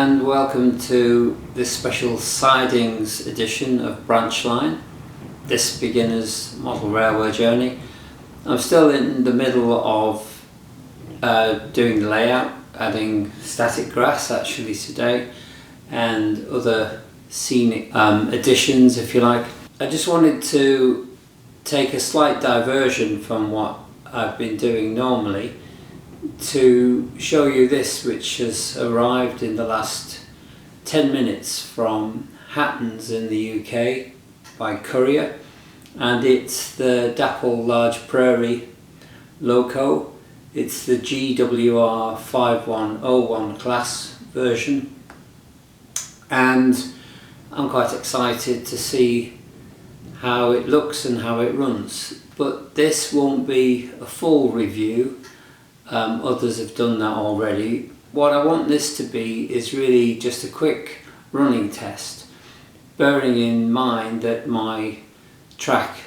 and welcome to this special Sidings edition of BRANCHLINE, this beginner's model railway journey. I'm still in the middle of doing the layout, adding static grass actually today and other scenic additions, if you like. I just wanted to take a slight diversion from what I've been doing normally to show you this, which has arrived in the last 10 minutes from Hatton's in the UK by courier, and it's the Dapol large Prairie LOCO. It's the GWR 5101 class version, and I'm quite excited to see how it looks and how it runs. But this won't be a full review. Others have done that already. What I want this to be is really just a quick running test, bearing in mind that my track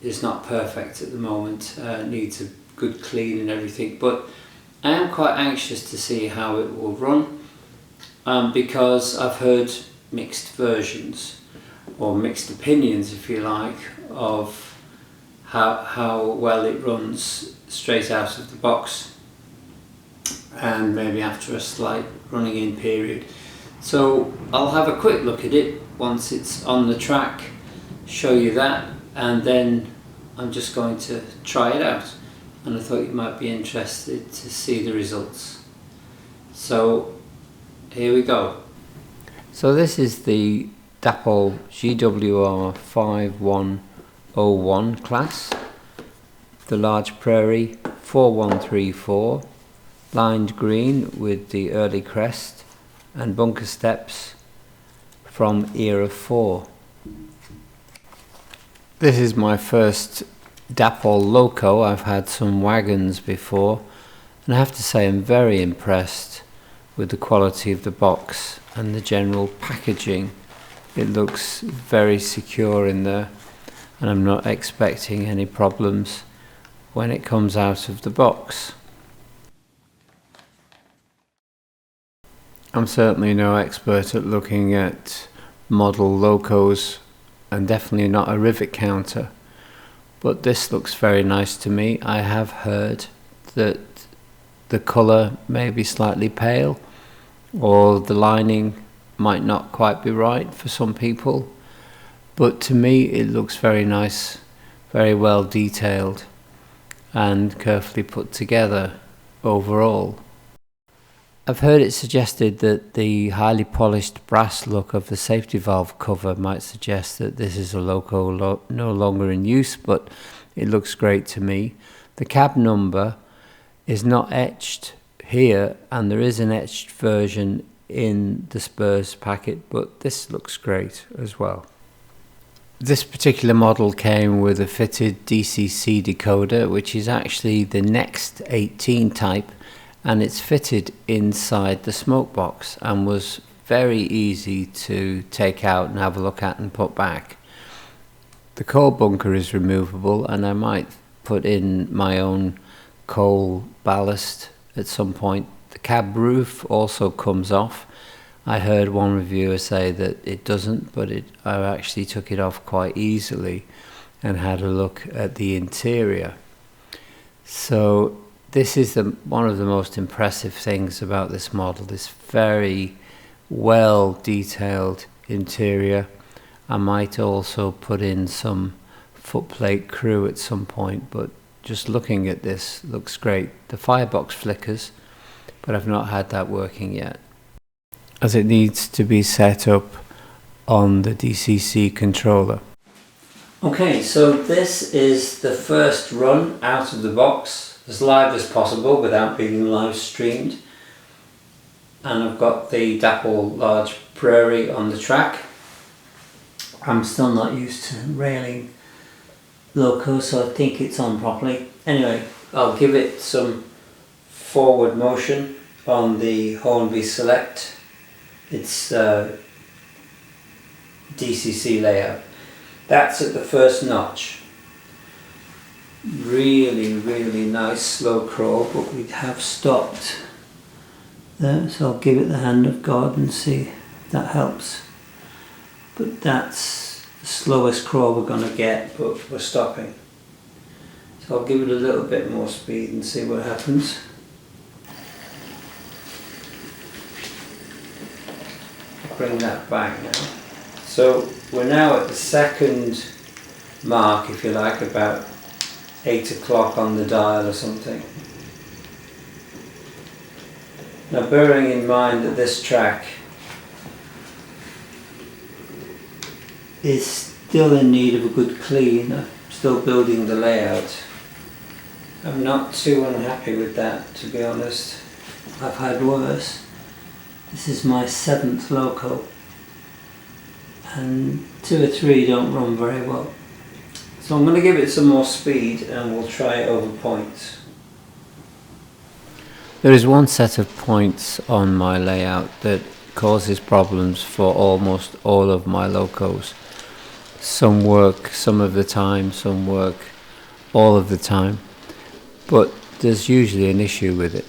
is not perfect at the moment, needs a good clean and everything, but I am quite anxious to see how it will run, because I've heard mixed versions or mixed opinions, if you like, of how well it runs straight out of the box and maybe after a slight running in period. So I'll have a quick look at it once it's on the track, show you that, and then I'm just going to try it out, and I thought you might be interested to see the results. So here we go. So this is the Dapol GWR 5101 class, the large Prairie 4134, lined green with the early crest and bunker steps from era 4. This is my first Dapol LOCO. I've had some wagons before, and I have to say I'm very impressed with the quality of the box and the general packaging. It looks very secure in there, and I'm not expecting any problems when it comes out of the box. I'm certainly no expert at looking at model LOCOs, and definitely not a rivet counter, but this looks very nice to me. I have heard that the colour may be slightly pale, or the lining might not quite be right for some people, but to me it looks very nice, very well detailed and carefully put together overall. I've heard it suggested that the highly polished brass look of the safety valve cover might suggest that this is a LOCO no longer in use, but it looks great to me. The cab number is not etched here, and there is an etched version in the Spurs packet, but this looks great as well. This particular model came with a fitted DCC decoder, which is actually the next 18 type, and it's fitted inside the smoke box and was very easy to take out and have a look at and put back. The coal bunker is removable, and I might put in my own coal ballast at some point. The cab roof also comes off. I heard one reviewer say that it doesn't, but I actually took it off quite easily and had a look at the interior. So this is one of the most impressive things about this model, this very well detailed interior. I might also put in some footplate crew at some point, but just looking at this looks great. The firebox flickers, but I've not had that working yet, as it needs to be set up on the DCC controller. Okay, so this is the first run out of the box, as live as possible without being live streamed, and I've got the Dapol large Prairie on the track. I'm still not used to railing LOCO, so I think it's on properly. Anyway, I'll give it some forward motion on the Hornby Select. It's DCC layout. That's at the first notch. Really nice slow crawl, but we have stopped there, so I'll give it the hand of God and see if that helps. But that's the slowest crawl we're going to get, but we're stopping. So I'll give it a little bit more speed and see what happens. Bring that back now. So we're now at the second mark, if you like, about 8 o'clock on the dial or something. Now, bearing in mind that this track is still in need of a good clean, I'm still building the layout. I'm not too unhappy with that, to be honest. I've had worse. This is my 7th LOCO, and 2 or 3 don't run very well. So I'm going to give it some more speed and we'll try it over points. There is one set of points on my layout that causes problems for almost all of my LOCOs. Some work some of the time, some work all of the time, but there's usually an issue with it.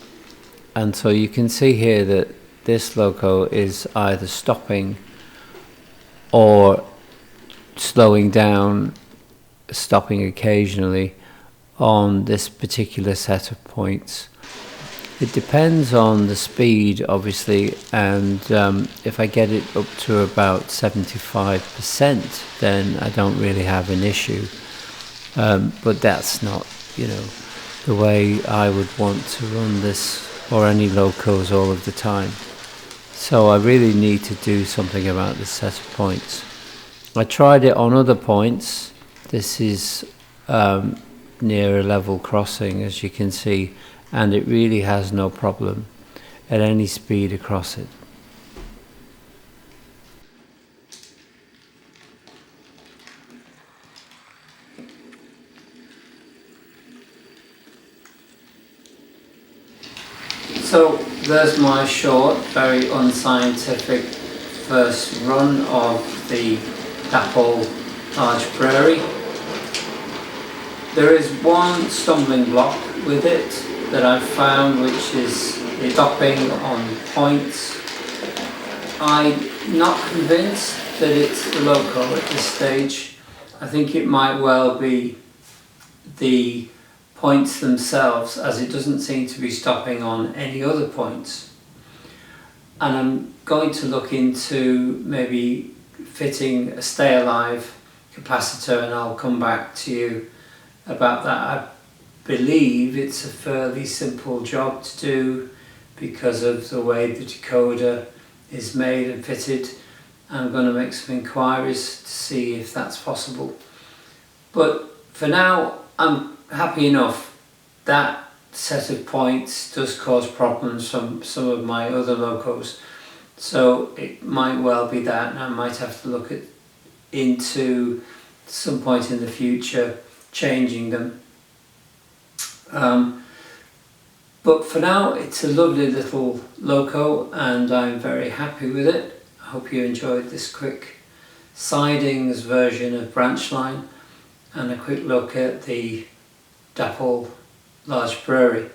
And so you can see here that this LOCO is either stopping or slowing down, stopping occasionally on this particular set of points. It depends on the speed, obviously, and if I get it up to about 75%, then I don't really have an issue. But that's not, the way I would want to run this or any LOCOs all of the time. So I really need to do something about this set of points. I tried it on other points. This is near a level crossing, as you can see, and it really has no problem at any speed across it. So there's my short, very unscientific first run of the Dapol large Prairie. There is one stumbling block with it that I've found, which is the stopping on points. I'm not convinced that it's the LOCO at this stage. I think it might well be the points themselves, as it doesn't seem to be stopping on any other points. And I'm going to look into maybe fitting a stay alive capacitor, and I'll come back to you about that. I believe it's a fairly simple job to do because of the way the decoder is made and fitted. I'm going to make some inquiries to see if that's possible. But for now, I'm happy enough. That set of points does cause problems from some of my other LOCOs, so it might well be that, and I might have to look into some point in the future changing them. But for now, it's a lovely little LOCO and I'm very happy with it. I hope you enjoyed this quick Sidings version of BRANCHLINE and a quick look at the Dapol large Prairie.